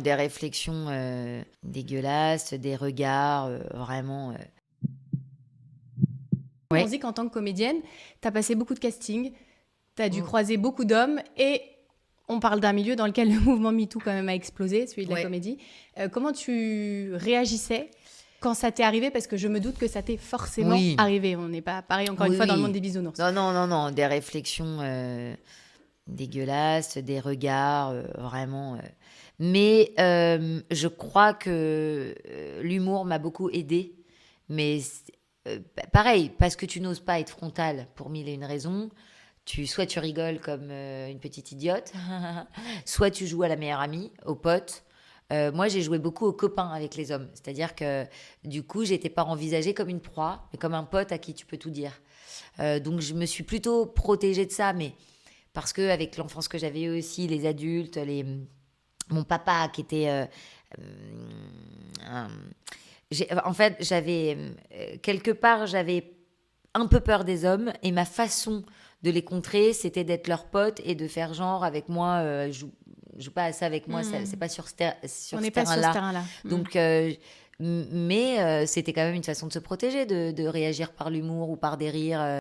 Des réflexions dégueulasses, des regards vraiment. On Ouais. se dit qu'en tant que comédienne, tu as passé beaucoup de castings, tu as dû Mm. croiser beaucoup d'hommes et on parle d'un milieu dans lequel le mouvement MeToo quand même a explosé, celui de la Ouais. comédie. Comment tu réagissais quand ça t'est arrivé? Parce que je me doute que ça t'est forcément Oui, arrivé. On n'est pas pareil encore une oui, fois dans le monde oui. des bisounours. Non, non, non, non. Des réflexions dégueulasses, des regards vraiment. Mais je crois que l'humour m'a beaucoup aidée. Mais pareil, parce que tu n'oses pas être frontal pour mille et une raisons. Soit tu rigoles comme une petite idiote, soit tu joues à la meilleure amie, aux potes. Moi, j'ai joué beaucoup aux copains avec les hommes. C'est-à-dire que du coup, j'étais pas envisagée comme une proie, mais comme un pote à qui tu peux tout dire. Donc, je me suis plutôt protégée de ça, mais parce que avec l'enfance que j'avais eue aussi, les adultes, mon papa qui était un- en fait, j'avais quelque part, j'avais un peu peur des hommes et ma façon de les contrer, c'était d'être leur pote et de faire genre avec moi, joue pas à ça avec moi, c'est pas sur On sur ce n'est pas sur ce terrain-là. terrain-là. Donc, mais c'était quand même une façon de se protéger, de réagir par l'humour ou par des rires.